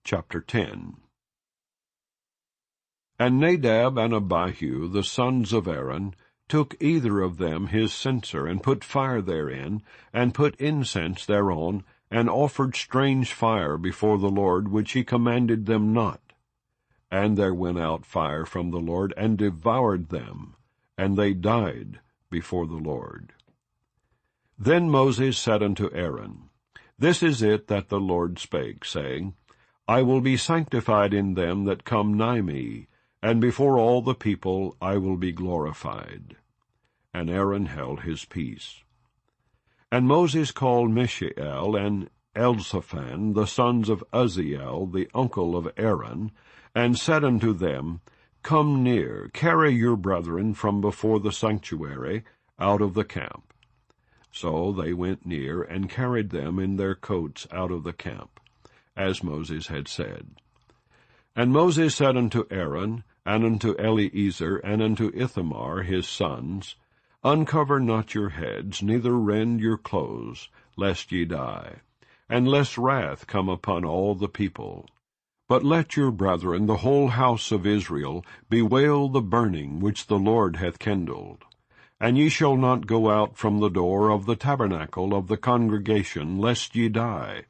Chapter 10. And Nadab and Abihu, the sons of Aaron, took either of them his censer, and put fire therein, and put incense thereon, and offered strange fire before the Lord, which he commanded them not. And there went out fire from the Lord, and devoured them, and they died before the Lord. Then Moses said unto Aaron, This is it that the Lord spake, saying, I will be sanctified in them that come nigh me, and before all the people I will be glorified. And Aaron held his peace. And Moses called Mishael and Elzaphan, the sons of Uzziel, the uncle of Aaron, and said unto them, Come near, carry your brethren from before the sanctuary out of the camp. So they went near, and carried them in their coats out of the camp, as Moses had said. And Moses said unto Aaron, and unto Eleazar, and unto Ithamar his sons, Uncover not your heads, neither rend your clothes, lest ye die, and lest wrath come upon all the people. But let your brethren, the whole house of Israel, bewail the burning which the Lord hath kindled. And ye shall not go out from the door of the tabernacle of the congregation, lest ye die,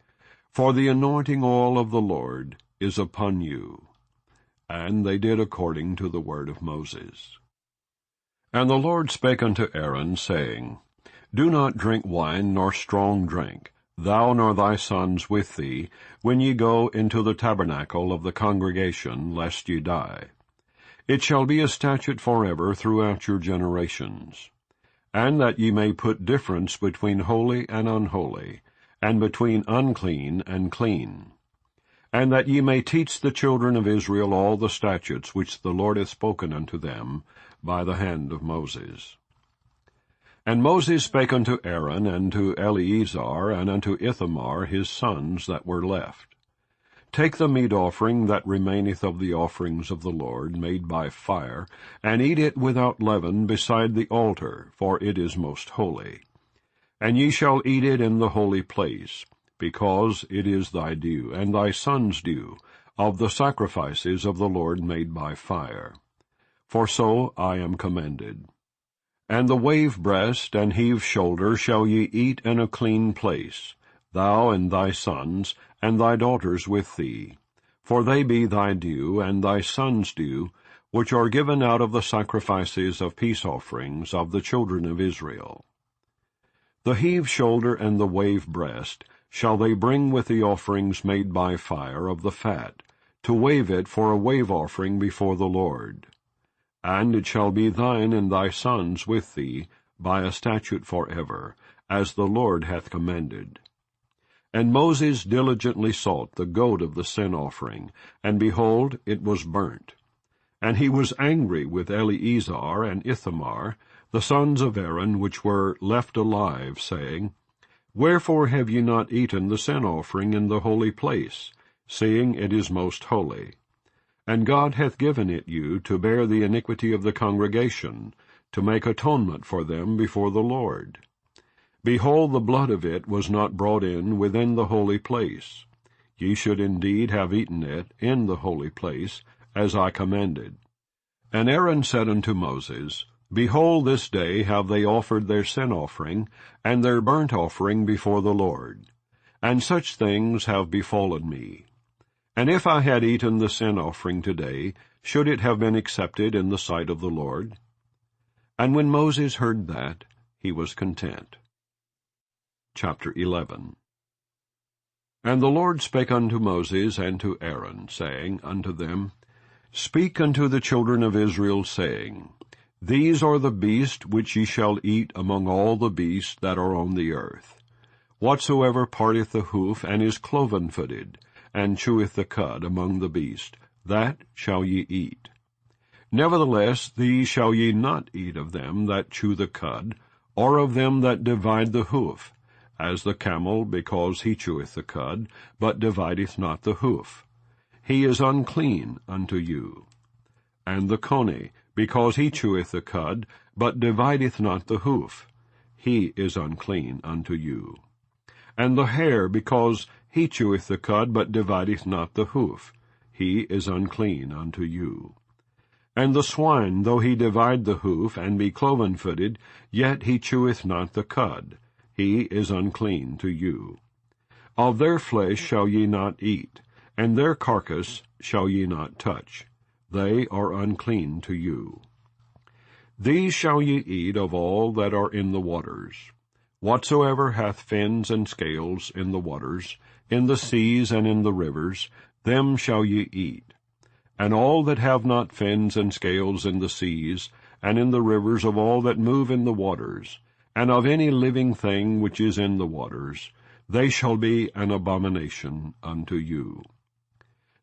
for the anointing oil of the Lord is upon you. And they did according to the word of Moses. And the Lord spake unto Aaron, saying, Do not drink wine nor strong drink, thou nor thy sons with thee, when ye go into the tabernacle of the congregation, lest ye die. It shall be a statute forever throughout your generations. And that ye may put difference between holy and unholy, and between unclean and clean. And that ye may teach the children of Israel all the statutes which the Lord hath spoken unto them by the hand of Moses. And Moses spake unto Aaron, and to Eleazar, and unto Ithamar his sons that were left, Take the meat offering that remaineth of the offerings of the Lord, made by fire, and eat it without leaven beside the altar, for it is most holy. And ye shall eat it in the holy place, because it is thy due, and thy son's due, of the sacrifices of the Lord made by fire. For so I am commanded. And the wave breast and heave shoulder shall ye eat in a clean place, thou and thy sons, and thy daughters with thee, for they be thy due, and thy sons' due, which are given out of the sacrifices of peace offerings of the children of Israel. The heave shoulder and the wave breast shall they bring with the offerings made by fire of the fat, to wave it for a wave offering before the Lord. And it shall be thine and thy sons with thee by a statute forever, as the Lord hath commanded. And Moses diligently sought the goat of the sin offering, and behold, it was burnt. And he was angry with Eleazar and Ithamar, the sons of Aaron, which were left alive, saying, Wherefore have ye not eaten the sin offering in the holy place, seeing it is most holy? And God hath given it you to bear the iniquity of the congregation, to make atonement for them before the Lord. Behold, the blood of it was not brought in within the holy place. Ye should indeed have eaten it in the holy place, as I commanded. And Aaron said unto Moses, Behold, this day have they offered their sin offering, and their burnt offering before the Lord. And such things have befallen me. And if I had eaten the sin offering today, should it have been accepted in the sight of the Lord? And when Moses heard that, he was content. Chapter 11. And the Lord spake unto Moses and to Aaron, saying unto them, Speak unto the children of Israel, saying, These are the beasts which ye shall eat among all the beasts that are on the earth. Whatsoever parteth the hoof, and is cloven-footed, and cheweth the cud among the beasts, that shall ye eat. Nevertheless, these shall ye not eat of them that chew the cud, or of them that divide the hoof, as the camel, because he cheweth the cud, but divideth not the hoof. He is unclean unto you. And the coney, because he cheweth the cud, but divideth not the hoof. He is unclean unto you. And the hare, because he cheweth the cud, but divideth not the hoof. He is unclean unto you. And the swine, though he divide the hoof, and be cloven-footed, yet he cheweth not the cud. He is unclean to you. Of their flesh shall ye not eat, and their carcass shall ye not touch. They are unclean to you. These shall ye eat of all that are in the waters. Whatsoever hath fins and scales in the waters, in the seas and in the rivers, them shall ye eat. And all that have not fins and scales in the seas, and in the rivers of all that move in the waters, and of any living thing which is in the waters, they shall be an abomination unto you.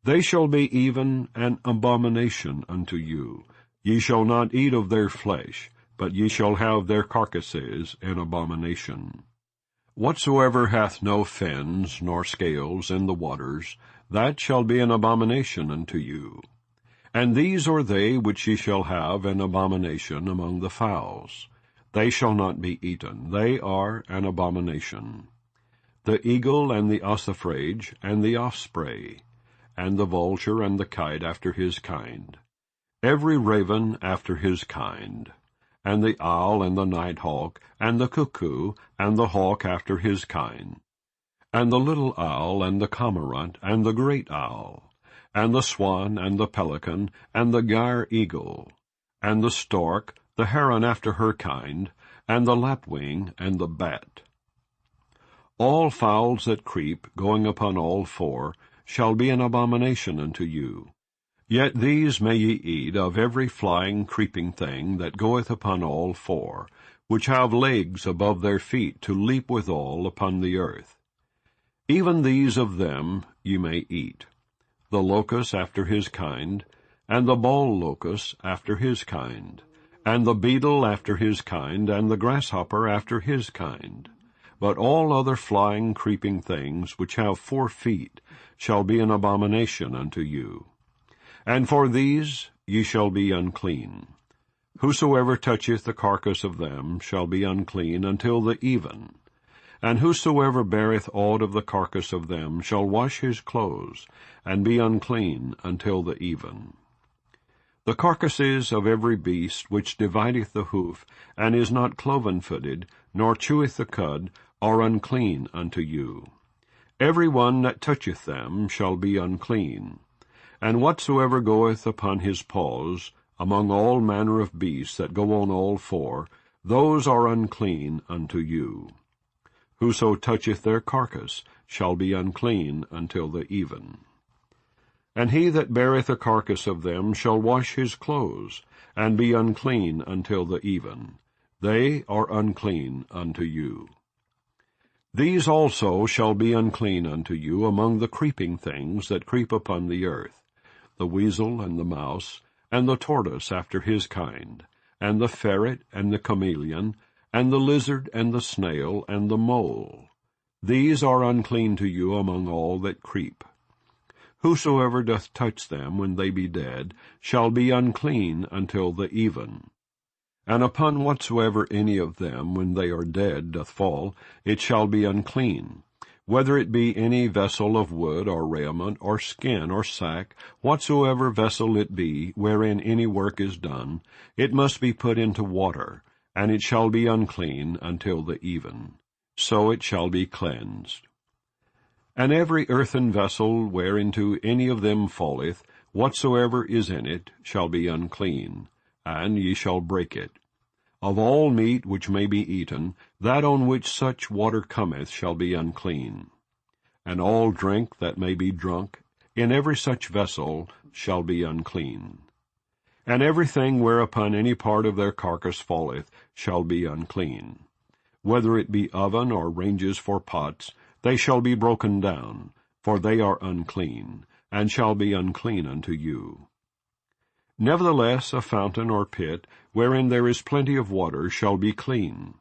They shall be even an abomination unto you. Ye shall not eat of their flesh, but ye shall have their carcasses in abomination. Whatsoever hath no fins nor scales in the waters, that shall be an abomination unto you. And these are they which ye shall have an abomination among the fowls. They shall not be eaten, they are an abomination. The eagle and the ossifrage and the osprey, and the vulture and the kite after his kind, every raven after his kind, and the owl and the nighthawk, and the cuckoo, and the hawk after his kind, and the little owl, and the cormorant, and the great owl, and the swan, and the pelican, and the gyre eagle, and the stork, the heron after her kind, and the lapwing, and the bat. All fowls that creep, going upon all four, shall be an abomination unto you. Yet these may ye eat of every flying, creeping thing that goeth upon all four, which have legs above their feet to leap withal upon the earth. Even these of them ye may eat, the locust after his kind, and the ball locust after his kind, and the beetle after his kind, and the grasshopper after his kind. But all other flying, creeping things, which have 4 feet, shall be an abomination unto you. And for these ye shall be unclean. Whosoever toucheth the carcass of them shall be unclean until the even. And whosoever beareth aught of the carcass of them shall wash his clothes, and be unclean until the even. The carcasses of every beast which divideth the hoof, and is not cloven-footed, nor cheweth the cud, are unclean unto you. Every one that toucheth them shall be unclean. And whatsoever goeth upon his paws, among all manner of beasts that go on all four, those are unclean unto you. Whoso toucheth their carcass shall be unclean until the even. And he that beareth a carcass of them shall wash his clothes, and be unclean until the even. They are unclean unto you. These also shall be unclean unto you among the creeping things that creep upon the earth, the weasel and the mouse, and the tortoise after his kind, and the ferret and the chameleon, and the lizard and the snail and the mole. These are unclean to you among all that creep. Whosoever doth touch them when they be dead shall be unclean until the even. And upon whatsoever any of them when they are dead doth fall, it shall be unclean, whether it be any vessel of wood or raiment or skin or sack, whatsoever vessel it be wherein any work is done, it must be put into water, and it shall be unclean until the even. So it shall be cleansed. And every earthen vessel whereinto any of them falleth, whatsoever is in it, shall be unclean, and ye shall break it. Of all meat which may be eaten, that on which such water cometh shall be unclean. And all drink that may be drunk, in every such vessel, shall be unclean. And everything whereupon any part of their carcass falleth shall be unclean. Whether it be oven or ranges for pots, they shall be broken down, for they are unclean, and shall be unclean unto you. Nevertheless a fountain or pit, wherein there is plenty of water, shall be clean,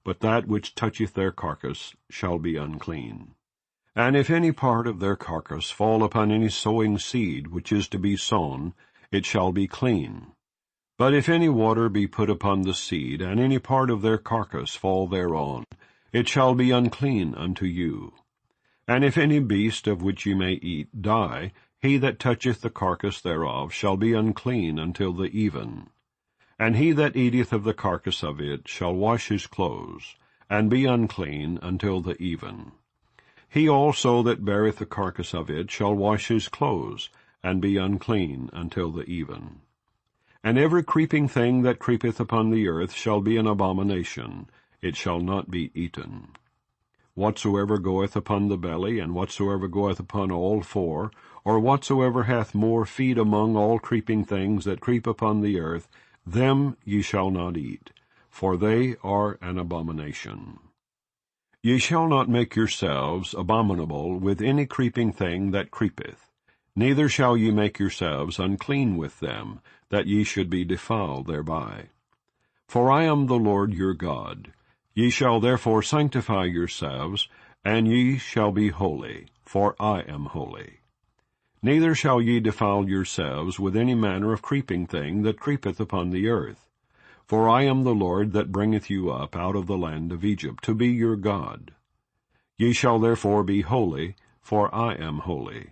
but that which toucheth their carcass shall be unclean. And if any part of their carcass fall upon any sowing seed which is to be sown, it shall be clean. But if any water be put upon the seed, and any part of their carcass fall thereon, it shall be unclean unto you. And if any beast of which ye may eat die, he that toucheth the carcass thereof shall be unclean until the even. And he that eateth of the carcass of it shall wash his clothes, and be unclean until the even. He also that beareth the carcass of it shall wash his clothes, and be unclean until the even. And every creeping thing that creepeth upon the earth shall be an abomination, it shall not be eaten. Whatsoever goeth upon the belly, and whatsoever goeth upon all four, or whatsoever hath more feet among all creeping things that creep upon the earth, them ye shall not eat, for they are an abomination. Ye shall not make yourselves abominable with any creeping thing that creepeth, neither shall ye make yourselves unclean with them, that ye should be defiled thereby. For I am the Lord your God. Ye shall therefore sanctify yourselves, and ye shall be holy, for I am holy. Neither shall ye defile yourselves with any manner of creeping thing that creepeth upon the earth. For I am the Lord that bringeth you up out of the land of Egypt, to be your God. Ye shall therefore be holy, for I am holy.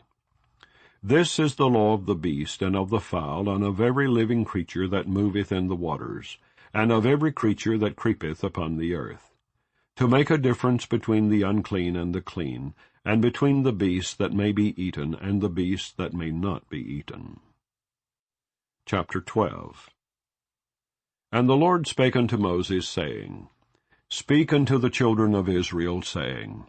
This is the law of the beast, and of the fowl, and of every living creature that moveth in the waters, and of every creature that creepeth upon the earth, to make a difference between the unclean and the clean, and between the beast that may be eaten and the beast that may not be eaten. Chapter 12. And the Lord spake unto Moses, saying, Speak unto the children of Israel, saying,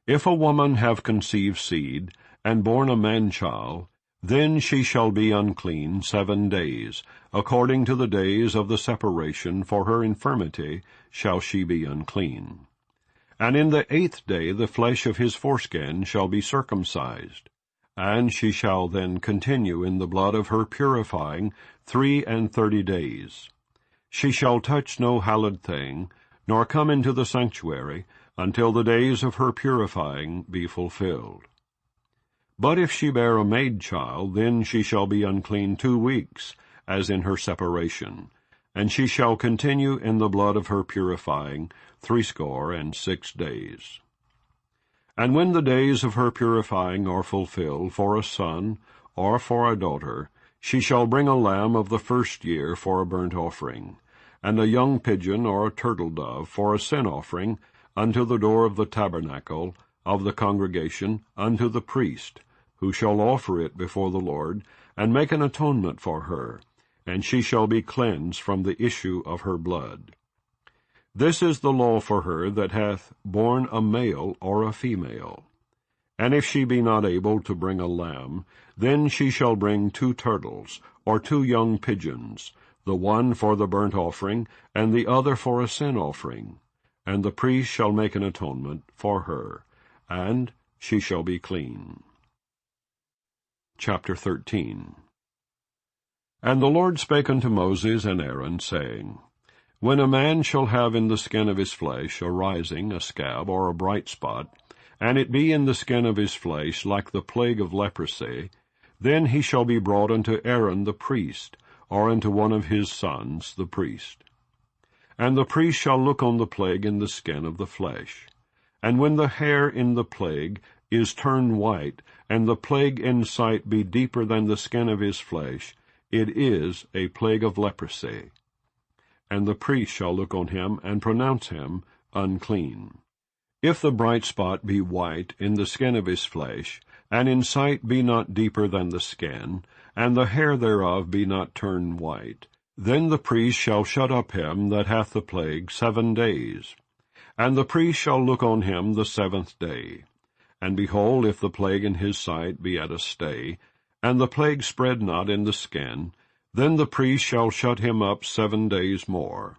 If a woman have conceived seed, and born a man-child, then she shall be unclean 7 days, according to the days of the separation for her infirmity shall she be unclean. And in the 8th day the flesh of his foreskin shall be circumcised, and she shall then continue in the blood of her purifying 33 days. She shall touch no hallowed thing, nor come into the sanctuary, until the days of her purifying be fulfilled. But if she bear a maid-child, then she shall be unclean 2 weeks, as in her separation, and she shall continue in the blood of her purifying 66 days. And when the days of her purifying are fulfilled for a son or for a daughter, she shall bring a lamb of the 1st year for a burnt offering, and a young pigeon or a turtle-dove for a sin offering unto the door of the tabernacle of the congregation unto the priest, who shall offer it before the Lord, and make an atonement for her, and she shall be cleansed from the issue of her blood. This is the law for her that hath borne a male or a female. And if she be not able to bring a lamb, then she shall bring 2 turtles, or 2 young pigeons, the one for the burnt offering, and the other for a sin offering, and the priest shall make an atonement for her, and she shall be clean. Chapter 13. And the Lord spake unto Moses and Aaron, saying, When a man shall have in the skin of his flesh a rising, a scab, or a bright spot, and it be in the skin of his flesh like the plague of leprosy, then he shall be brought unto Aaron the priest, or unto one of his sons the priest. And the priest shall look on the plague in the skin of the flesh. And when the hair in the plague is turned white, and the plague in sight be deeper than the skin of his flesh, it is a plague of leprosy. And the priest shall look on him, and pronounce him unclean. If the bright spot be white in the skin of his flesh, and in sight be not deeper than the skin, and the hair thereof be not turned white, then the priest shall shut up him that hath the plague 7 days. And the priest shall look on him the 7th day. And behold, if the plague in his sight be at a stay, and the plague spread not in the skin, then the priest shall shut him up 7 days more.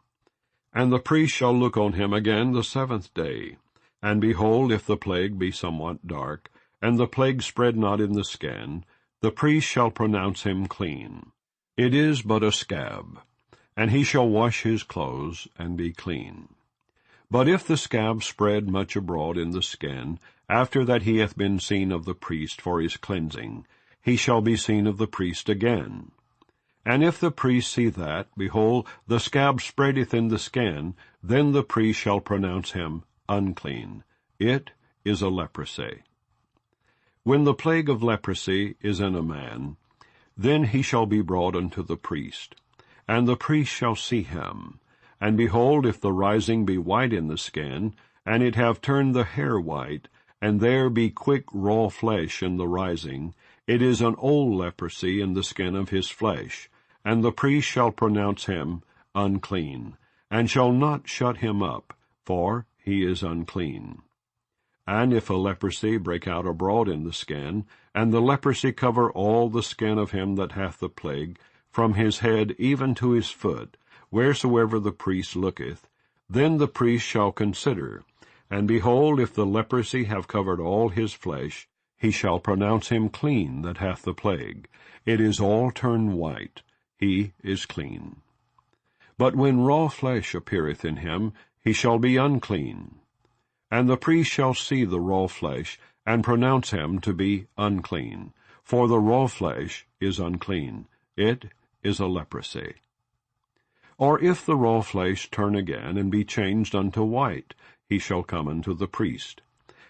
And the priest shall look on him again the 7th day. And behold, if the plague be somewhat dark, and the plague spread not in the skin, the priest shall pronounce him clean. It is but a scab, and he shall wash his clothes, and be clean. But if the scab spread much abroad in the skin, after that he hath been seen of the priest for his cleansing, he shall be seen of the priest again. And if the priest see that, behold, the scab spreadeth in the skin, then the priest shall pronounce him unclean. It is a leprosy. When the plague of leprosy is in a man, then he shall be brought unto the priest, and the priest shall see him. And behold, if the rising be white in the skin, and it have turned the hair white, and there be quick raw flesh in the rising, it is an old leprosy in the skin of his flesh, and the priest shall pronounce him unclean, and shall not shut him up, for he is unclean. And if a leprosy break out abroad in the skin, and the leprosy cover all the skin of him that hath the plague, from his head even to his foot, wheresoever the priest looketh, then the priest shall consider, and behold, if the leprosy have covered all his flesh, he shall pronounce him clean that hath the plague. It is all turned white, he is clean. But when raw flesh appeareth in him, he shall be unclean. And the priest shall see the raw flesh, and pronounce him to be unclean. For the raw flesh is unclean, it is a leprosy. Or if the raw flesh turn again, and be changed unto white, he shall come unto the priest.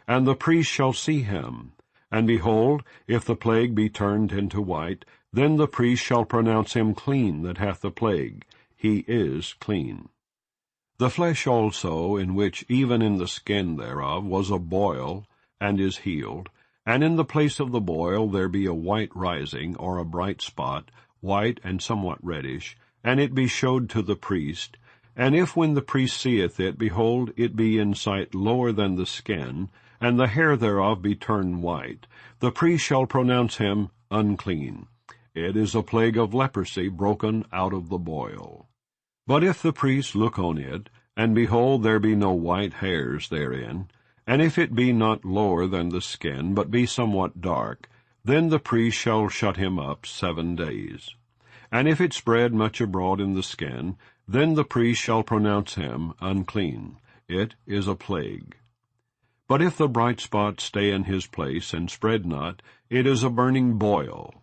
And the priest shall see him. And behold, if the plague be turned into white, then the priest shall pronounce him clean that hath the plague. He is clean. The flesh also, in which even in the skin thereof was a boil, and is healed, and in the place of the boil there be a white rising, or a bright spot, white and somewhat reddish, and it be showed to the priest, and if when the priest seeth it, behold, it be in sight lower than the skin, and the hair thereof be turned white, the priest shall pronounce him unclean. It is a plague of leprosy broken out of the boil. But if the priest look on it, and behold, there be no white hairs therein, and if it be not lower than the skin, but be somewhat dark, then the priest shall shut him up 7 days. And if it spread much abroad in the skin, then the priest shall pronounce him unclean. It is a plague. But if the bright spot stay in his place, and spread not, it is a burning boil,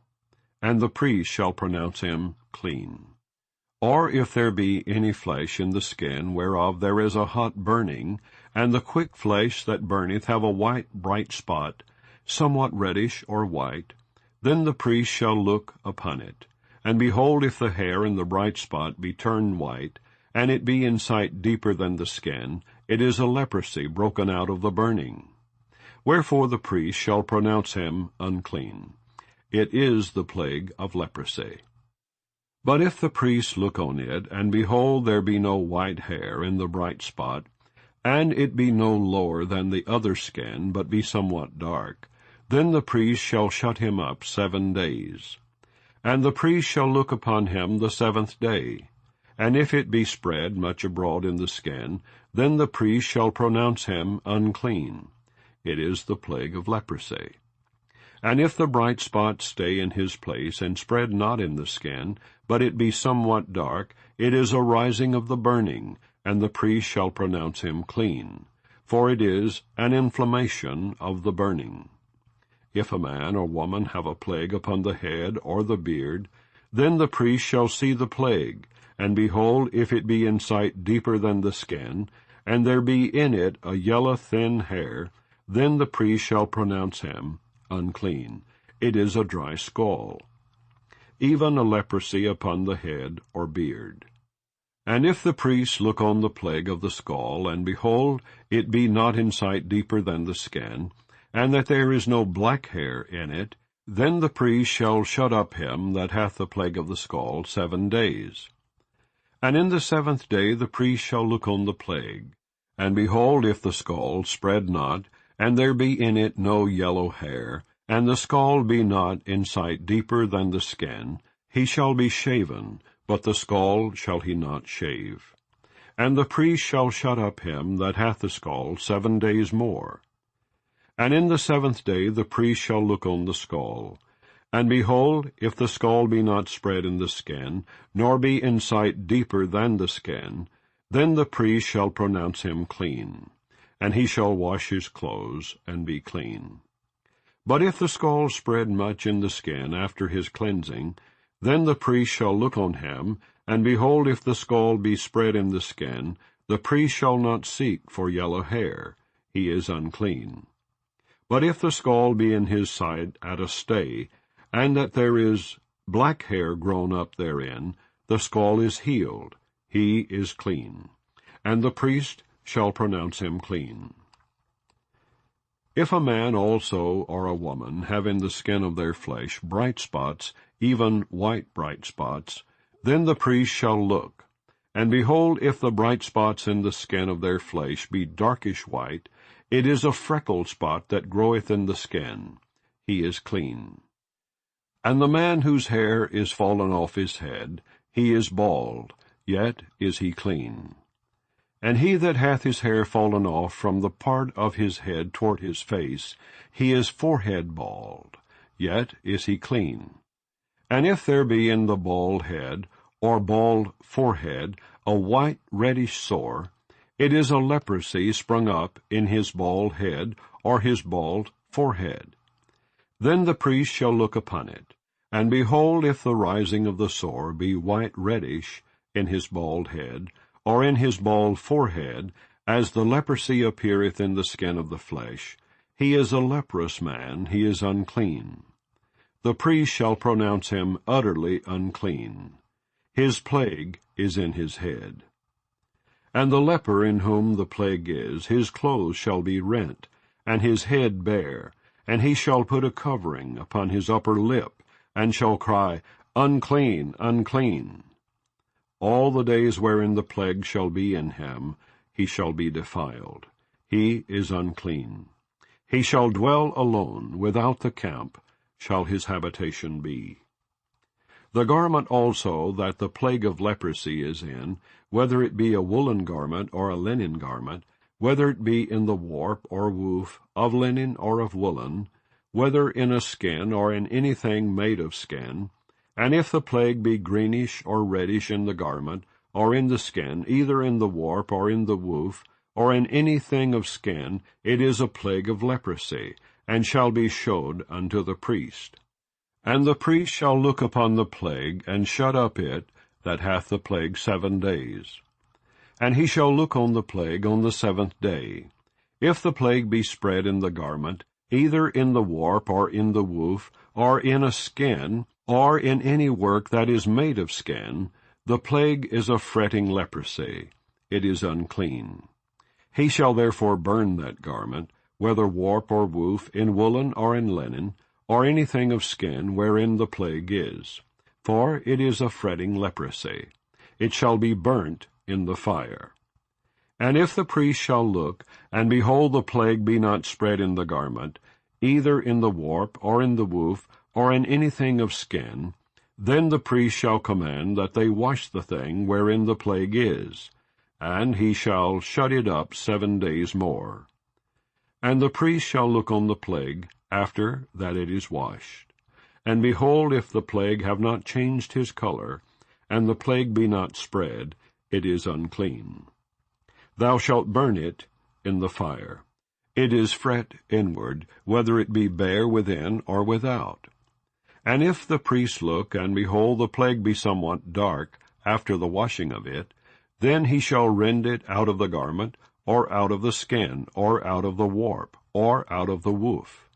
and the priest shall pronounce him clean. Or if there be any flesh in the skin, whereof there is a hot burning, and the quick flesh that burneth have a white bright spot, somewhat reddish or white, then the priest shall look upon it. And behold, if the hair in the bright spot be turned white, and it be in sight deeper than the skin, it is a leprosy broken out of the burning. Wherefore the priest shall pronounce him unclean. It is the plague of leprosy. But if the priest look on it, and behold, there be no white hair in the bright spot, and it be no lower than the other skin, but be somewhat dark, then the priest shall shut him up 7 days. And the priest shall look upon him the 7th day. And if it be spread much abroad in the skin, then the priest shall pronounce him unclean. It is the plague of leprosy. And if the bright spot stay in his place, and spread not in the skin, but it be somewhat dark, it is a rising of the burning, and the priest shall pronounce him clean. For it is an inflammation of the burning. If a man or woman have a plague upon the head or the beard, then the priest shall see the plague, and behold, if it be in sight deeper than the skin, and there be in it a yellow thin hair, then the priest shall pronounce him unclean. It is a dry scall, even a leprosy upon the head or beard. And if the priest look on the plague of the scall, and behold, it be not in sight deeper than the skin, and that there is no black hair in it, then the priest shall shut up him that hath the plague of the scall 7 days. And in the 7th day the priest shall look on the plague, and behold, if the scall spread not, and there be in it no yellow hair, and the scall be not in sight deeper than the skin, he shall be shaven, but the scall shall he not shave. And the priest shall shut up him that hath the scall 7 days more. And in the 7th day the priest shall look on the scall. And behold, if the scall be not spread in the skin, nor be in sight deeper than the skin, then the priest shall pronounce him clean, and he shall wash his clothes, and be clean. But if the scall spread much in the skin after his cleansing, then the priest shall look on him, and behold, if the scall be spread in the skin, the priest shall not seek for yellow hair. He is unclean. But if the scall be in his side at a stay, and that there is black hair grown up therein, the scall is healed, he is clean, and the priest shall pronounce him clean. If a man also or a woman have in the skin of their flesh bright spots, even white bright spots, then the priest shall look, and behold, if the bright spots in the skin of their flesh be darkish white, it is a freckled spot that groweth in the skin. He is clean. And the man whose hair is fallen off his head, he is bald, yet is he clean. And he that hath his hair fallen off from the part of his head toward his face, he is forehead bald, yet is he clean. And if there be in the bald head, or bald forehead, a white reddish sore, it is a leprosy sprung up in his bald head, or his bald forehead. Then the priest shall look upon it, and behold, if the rising of the sore be white reddish in his bald head, or in his bald forehead, as the leprosy appeareth in the skin of the flesh, he is a leprous man, he is unclean. The priest shall pronounce him utterly unclean. His plague is in his head. And the leper in whom the plague is, his clothes shall be rent, and his head bare, and he shall put a covering upon his upper lip, and shall cry, Unclean, unclean. All the days wherein the plague shall be in him, he shall be defiled. He is unclean. He shall dwell alone, without the camp shall his habitation be. The garment also that the plague of leprosy is in, whether it be a woolen garment or a linen garment, whether it be in the warp or woof, of linen or of woolen, whether in a skin or in anything made of skin, and if the plague be greenish or reddish in the garment, or in the skin, either in the warp or in the woof, or in anything of skin, it is a plague of leprosy, and shall be showed unto the priest. And the priest shall look upon the plague, and shut up it that hath the plague 7 days. And he shall look on the plague on the 7th day. If the plague be spread in the garment, either in the warp or in the woof, or in a skin, or in any work that is made of skin, the plague is a fretting leprosy. It is unclean. He shall therefore burn that garment, whether warp or woof, in woolen or in linen, or anything of skin wherein the plague is. For it is a fretting leprosy. It shall be burnt in the fire. And if the priest shall look, and behold the plague be not spread in the garment, either in the warp, or in the woof, or in anything of skin, then the priest shall command that they wash the thing wherein the plague is, and he shall shut it up 7 days more. And the priest shall look on the plague after that it is washed. And behold, if the plague have not changed his color, and the plague be not spread, it is unclean. Thou shalt burn it in the fire. It is fret inward, whether it be bare within or without. And if the priest look, and behold the plague be somewhat dark after the washing of it, then he shall rend it out of the garment, or out of the skin, or out of the warp, or out of the woof.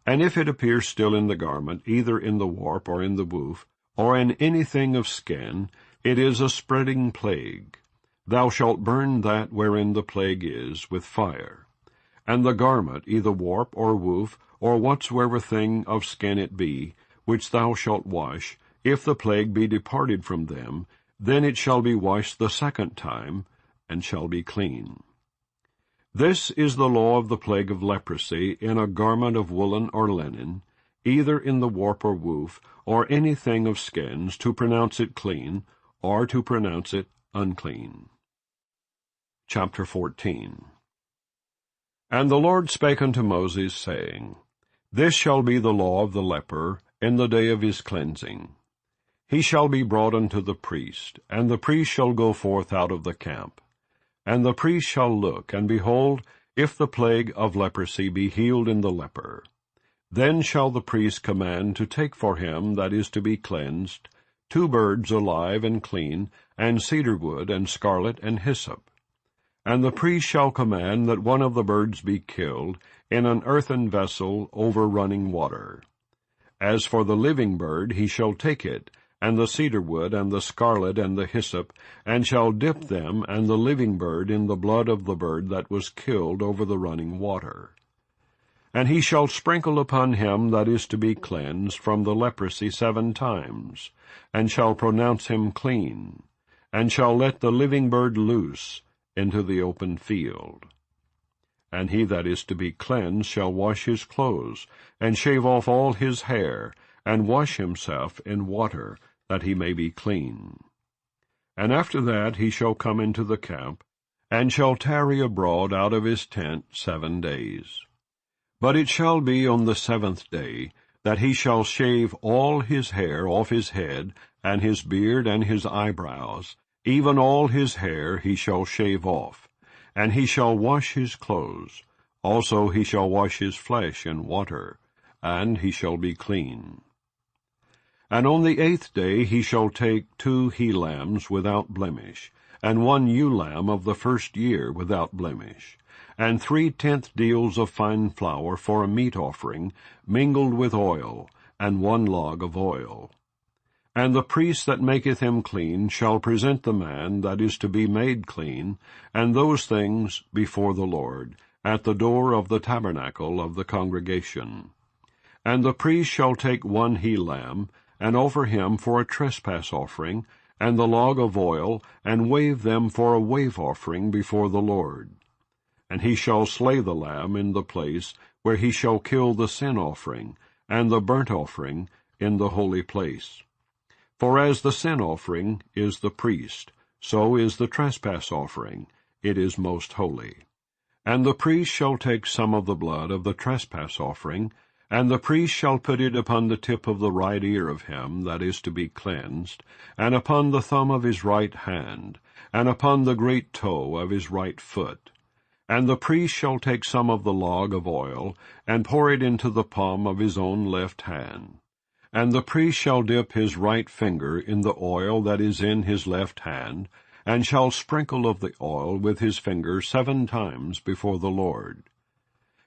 And if it appear still in the garment, either in the warp or in the woof, or in anything of skin, it is a spreading plague. Thou shalt burn that wherein the plague is with fire. And the garment, either warp or woof, or whatsoever thing of skin it be, which thou shalt wash, if the plague be departed from them, then it shall be washed the 2nd time, and shall be clean. This is the law of the plague of leprosy in a garment of woolen or linen, either in the warp or woof, or anything of skins, to pronounce it clean, or to pronounce it unclean. Chapter 14. And the Lord spake unto Moses, saying, This shall be the law of the leper in the day of his cleansing. He shall be brought unto the priest, and the priest shall go forth out of the camp. And the priest shall look, and behold, if the plague of leprosy be healed in the leper. Then shall the priest command to take for him that is to be cleansed 2 birds alive and clean, and cedar wood, and scarlet, and hyssop. And the priest shall command that one of the birds be killed in an earthen vessel over running water. As for the living bird, he shall take it, and the cedar wood, and the scarlet, and the hyssop, and shall dip them and the living bird in the blood of the bird that was killed over the running water. And he shall sprinkle upon him that is to be cleansed from the leprosy 7 times, and shall pronounce him clean, and shall let the living bird loose into the open field. And he that is to be cleansed shall wash his clothes, and shave off all his hair, and wash himself in water, that he may be clean. And after that he shall come into the camp, and shall tarry abroad out of his tent 7 days. But it shall be on the 7th day, that he shall shave all his hair off his head, and his beard, and his eyebrows, even all his hair he shall shave off. And he shall wash his clothes, also he shall wash his flesh in water, and he shall be clean. And on the 8th day he shall take 2 he-lambs without blemish, and 1 ewe-lamb of the first year without blemish, and 3/10 deals of fine flour for a meat offering, mingled with oil, and 1 log of oil. And the priest that maketh him clean shall present the man that is to be made clean, and those things before the Lord, at the door of the tabernacle of the congregation. And the priest shall take 1 he-lamb, and offer him for a trespass offering, and the log of oil, and wave them for a wave offering before the Lord. And he shall slay the lamb in the place where he shall kill the sin offering, and the burnt offering in the holy place. For as the sin offering is the priest, so is the trespass offering, it is most holy. And the priest shall take some of the blood of the trespass offering, and the priest shall put it upon the tip of the right ear of him that is to be cleansed, and upon the thumb of his right hand, and upon the great toe of his right foot. And the priest shall take some of the log of oil, and pour it into the palm of his own left hand. And the priest shall dip his right finger in the oil that is in his left hand, and shall sprinkle of the oil with his finger 7 times before the Lord.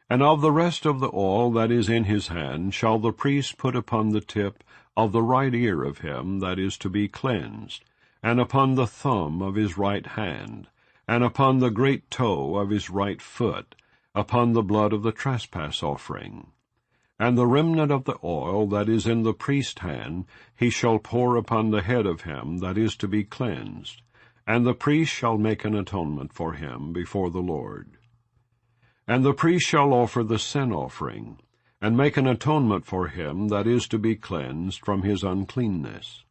And of the rest of the oil that is in his hand shall the priest put upon the tip of the right ear of him that is to be cleansed, and upon the thumb of his right hand, and upon the great toe of his right foot, upon the blood of the trespass offering. And the remnant of the oil that is in the priest's hand he shall pour upon the head of him that is to be cleansed, and the priest shall make an atonement for him before the Lord. And the priest shall offer the sin offering, and make an atonement for him that is to be cleansed from his uncleanness.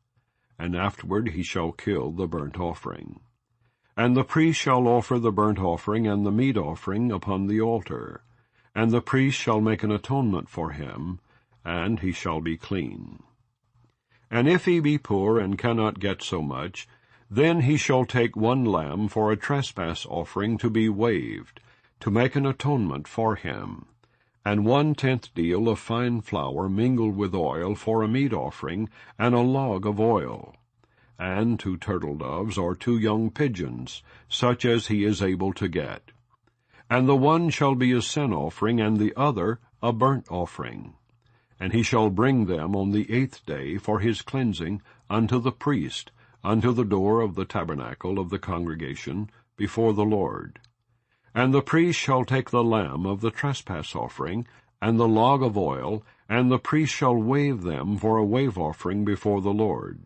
And afterward he shall kill the burnt offering. And the priest shall offer the burnt offering and the meat offering upon the altar, and the priest shall make an atonement for him, and he shall be clean. And if he be poor and cannot get so much, then he shall take 1 lamb for a trespass offering to be waved, to make an atonement for him, and 1/10 deal of fine flour mingled with oil for a meat offering, and a log of oil, and 2 turtle doves or 2 young pigeons, such as he is able to get. And the one shall be a sin offering, and the other a burnt offering. And he shall bring them on the 8th day for his cleansing unto the priest, unto the door of the tabernacle of the congregation, before the Lord. And the priest shall take the lamb of the trespass offering, and the log of oil, and the priest shall wave them for a wave offering before the Lord.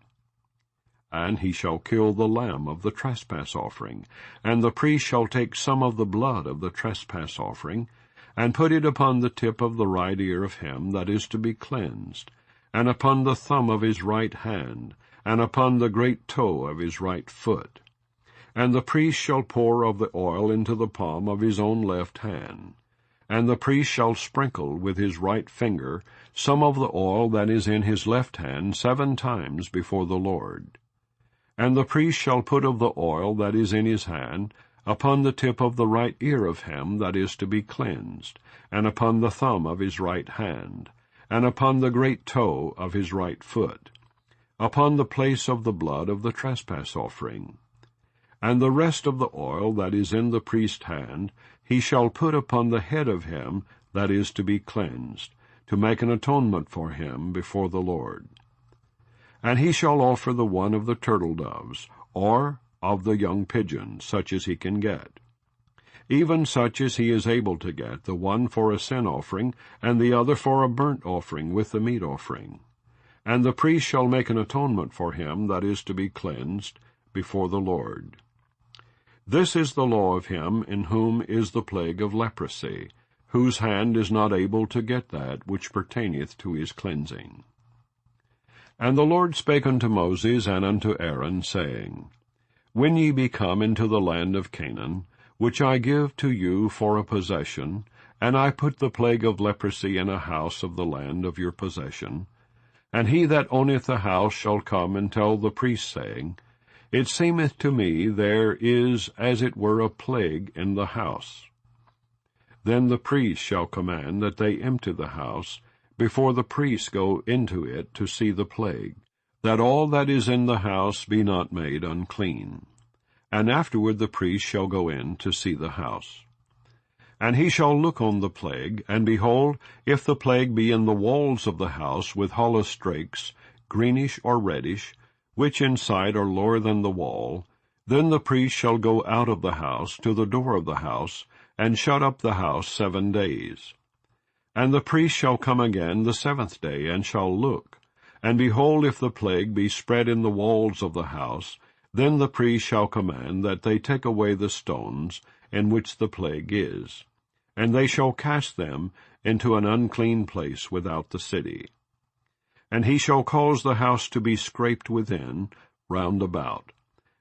And he shall kill the lamb of the trespass offering, and the priest shall take some of the blood of the trespass offering, and put it upon the tip of the right ear of him that is to be cleansed, and upon the thumb of his right hand, and upon the great toe of his right foot. And the priest shall pour of the oil into the palm of his own left hand. And the priest shall sprinkle with his right finger some of the oil that is in his left hand 7 times before the Lord. And the priest shall put of the oil that is in his hand upon the tip of the right ear of him that is to be cleansed, and upon the thumb of his right hand, and upon the great toe of his right foot, upon the place of the blood of the trespass offering. And the rest of the oil that is in the priest's hand he shall put upon the head of him that is to be cleansed, to make an atonement for him before the Lord. And he shall offer the one of the turtle doves, or of the young pigeons, such as he can get, even such as he is able to get, the one for a sin offering, and the other for a burnt offering with the meat offering. And the priest shall make an atonement for him that is to be cleansed before the Lord. This is the law of him in whom is the plague of leprosy, whose hand is not able to get that which pertaineth to his cleansing. And the Lord spake unto Moses and unto Aaron, saying, When ye be come into the land of Canaan, which I give to you for a possession, and I put the plague of leprosy in a house of the land of your possession, and he that owneth the house shall come and tell the priest, saying, It seemeth to me there is as it were a plague in the house. Then the priest shall command that they empty the house, before the priests go into it to see the plague, that all that is in the house be not made unclean. And afterward the priest shall go in to see the house. And he shall look on the plague, and behold, if the plague be in the walls of the house with hollow strakes, greenish or reddish, which in sight are lower than the wall, then the priest shall go out of the house to the door of the house, and shut up the house 7 days. And the priest shall come again the 7th day, and shall look. And behold, if the plague be spread in the walls of the house, then the priest shall command that they take away the stones in which the plague is, and they shall cast them into an unclean place without the city. And he shall cause the house to be scraped within, round about,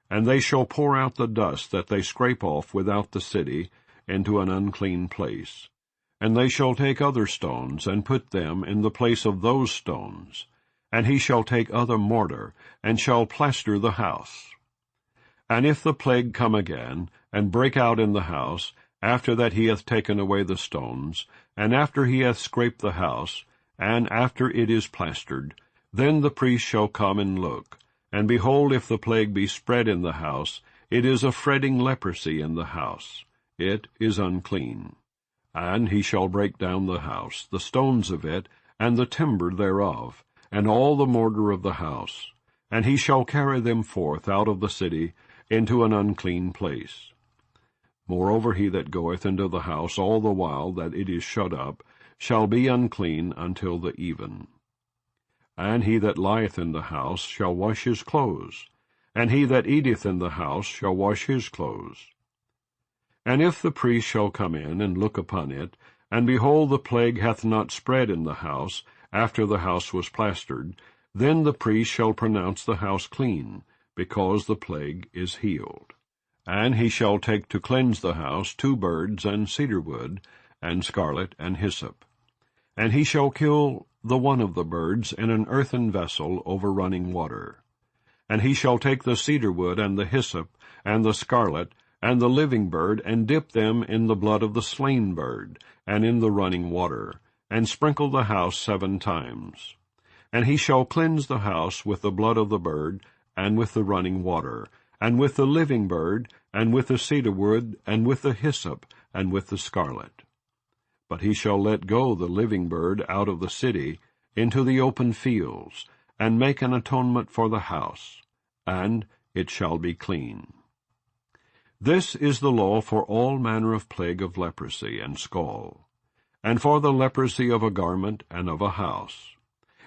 and they shall pour out the dust that they scrape off without the city into an unclean place. And they shall take other stones, and put them in the place of those stones. And he shall take other mortar, and shall plaster the house. And if the plague come again, and break out in the house, after that he hath taken away the stones, and after he hath scraped the house, and after it is plastered, then the priest shall come and look. And behold, if the plague be spread in the house, it is a fretting leprosy in the house. It is unclean. And he shall break down the house, the stones of it, and the timber thereof, and all the mortar of the house. And he shall carry them forth out of the city into an unclean place. Moreover, he that goeth into the house all the while that it is shut up shall be unclean until the even. And he that lieth in the house shall wash his clothes, and he that eateth in the house shall wash his clothes. And if the priest shall come in and look upon it, and behold, the plague hath not spread in the house after the house was plastered, then the priest shall pronounce the house clean, because the plague is healed. And he shall take to cleanse the house 2 birds and cedar wood, and scarlet and hyssop. And he shall kill the one of the birds in an earthen vessel over running water. And he shall take the cedar wood and the hyssop and the scarlet and the living bird, and dip them in the blood of the slain bird, and in the running water, and sprinkle the house 7 times. And he shall cleanse the house with the blood of the bird, and with the running water, and with the living bird, and with the cedar wood, and with the hyssop, and with the scarlet. But he shall let go the living bird out of the city into the open fields, and make an atonement for the house, and it shall be clean. This is the law for all manner of plague of leprosy and scall, and for the leprosy of a garment and of a house,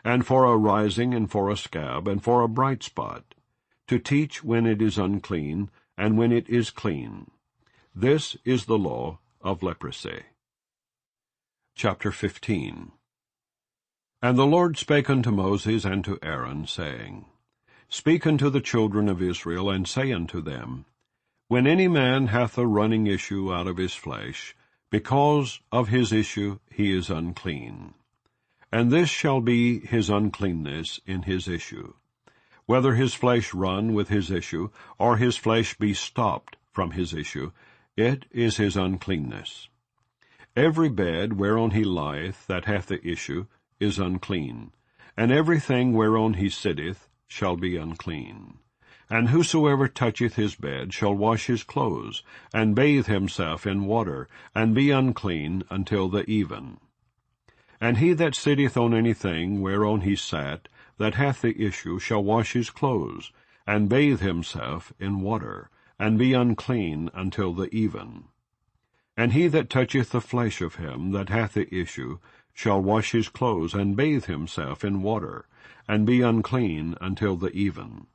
and for a rising and for a scab and for a bright spot, to teach when it is unclean and when it is clean. This is the law of leprosy. Chapter 15. And the Lord spake unto Moses and to Aaron, saying, Speak unto the children of Israel, and say unto them, When any man hath a running issue out of his flesh, because of his issue he is unclean. And this shall be his uncleanness in his issue, whether his flesh run with his issue, or his flesh be stopped from his issue, it is his uncleanness. Every bed whereon he lieth that hath the issue is unclean, and everything whereon he sitteth shall be unclean. And whosoever toucheth his bed shall wash his clothes, and bathe himself in water, and be unclean until the even. And he that sitteth on anything whereon he sat, that hath the issue, shall wash his clothes, and bathe himself in water, and be unclean until the even. And he that toucheth the flesh of him that hath the issue shall wash his clothes, and bathe himself in water, and be unclean until the even.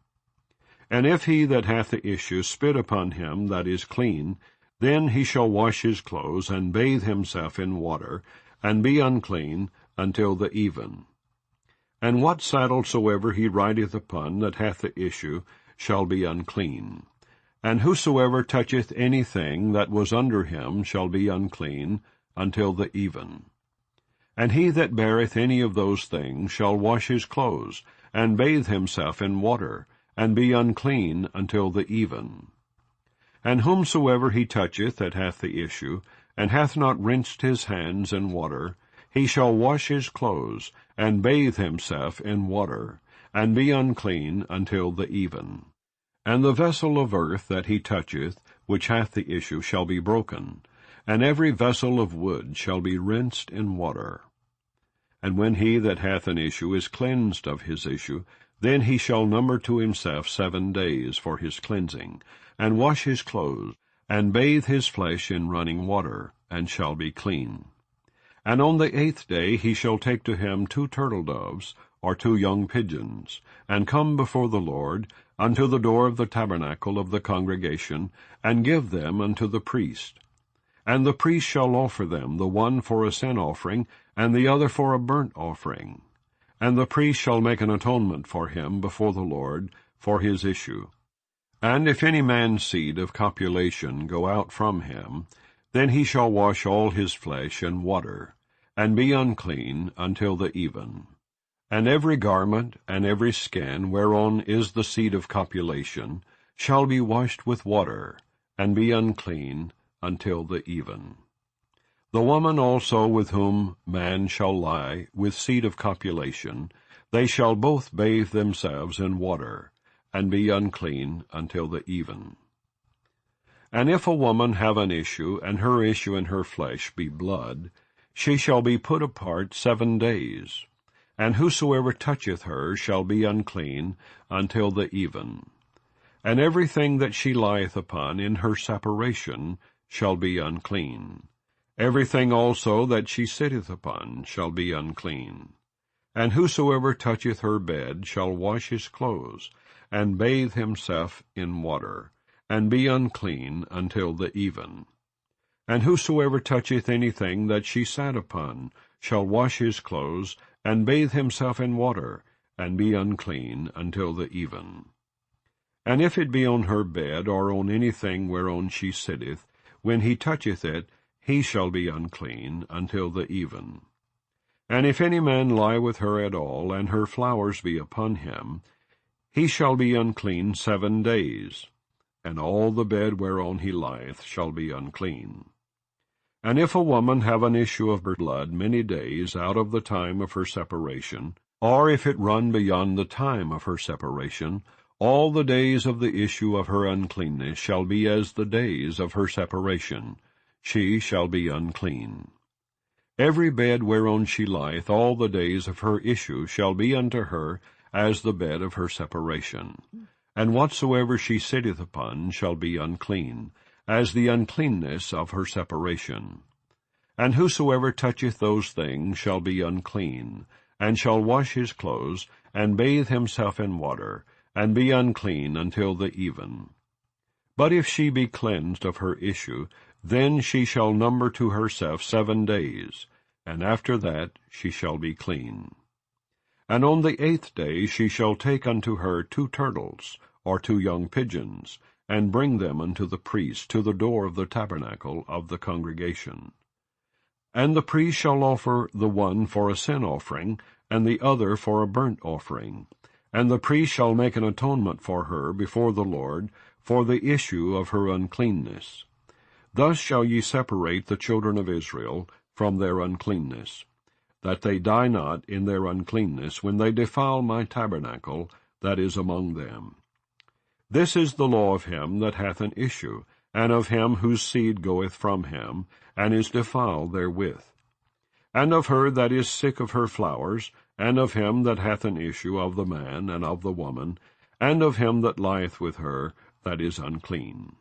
And if he that hath the issue spit upon him that is clean, then he shall wash his clothes, and bathe himself in water, and be unclean until the even. And what saddle soever he rideth upon that hath the issue shall be unclean. And whosoever toucheth anything that was under him shall be unclean until the even. And he that beareth any of those things shall wash his clothes, and bathe himself in water, and be unclean until the even. And whomsoever he toucheth that hath the issue, and hath not rinsed his hands in water, he shall wash his clothes, and bathe himself in water, and be unclean until the even. And the vessel of earth that he toucheth, which hath the issue, shall be broken, and every vessel of wood shall be rinsed in water. And when he that hath an issue is cleansed of his issue, then he shall number to himself 7 days for his cleansing, and wash his clothes, and bathe his flesh in running water, and shall be clean. And on the 8th day he shall take to him 2 turtle-doves, or 2 young pigeons, and come before the Lord unto the door of the tabernacle of the congregation, and give them unto the priest. And the priest shall offer them, the one for a sin offering, and the other for a burnt offering. And the priest shall make an atonement for him before the Lord for his issue. And if any man's seed of copulation go out from him, then he shall wash all his flesh in water, and be unclean until the even. And every garment and every skin whereon is the seed of copulation shall be washed with water, and be unclean until the even. The woman also with whom man shall lie with seed of copulation, they shall both bathe themselves in water, and be unclean until the even. And if a woman have an issue, and her issue in her flesh be blood, she shall be put apart 7 days. And whosoever toucheth her shall be unclean until the even. And everything that she lieth upon in her separation shall be unclean. Everything also that she sitteth upon shall be unclean. And whosoever toucheth her bed shall wash his clothes, and bathe himself in water, and be unclean until the even. And whosoever toucheth anything that she sat upon shall wash his clothes, and bathe himself in water, and be unclean until the even. And if it be on her bed, or on anything whereon she sitteth, when he toucheth it, he shall be unclean until the even. And if any man lie with her at all, and her flowers be upon him, he shall be unclean 7 days, and all the bed whereon he lieth shall be unclean. And if a woman have an issue of her blood many days out of the time of her separation, or if it run beyond the time of her separation, all the days of the issue of her uncleanness shall be as the days of her separation. She shall be unclean. Every bed whereon she lieth all the days of her issue shall be unto her as the bed of her separation. And whatsoever she sitteth upon shall be unclean, as the uncleanness of her separation. And whosoever toucheth those things shall be unclean, and shall wash his clothes, and bathe himself in water, and be unclean until the even. But if she be cleansed of her issue, then she shall number to herself 7 days, and after that she shall be clean. And on the 8th day she shall take unto her 2 turtles, or 2 young pigeons, and bring them unto the priest to the door of the tabernacle of the congregation. And the priest shall offer the one for a sin offering, and the other for a burnt offering. And the priest shall make an atonement for her before the Lord for the issue of her uncleanness. Thus shall ye separate the children of Israel from their uncleanness, that they die not in their uncleanness when they defile my tabernacle that is among them. This is the law of him that hath an issue, and of him whose seed goeth from him, and is defiled therewith, and of her that is sick of her flowers, and of him that hath an issue of the man and of the woman, and of him that lieth with her that is unclean.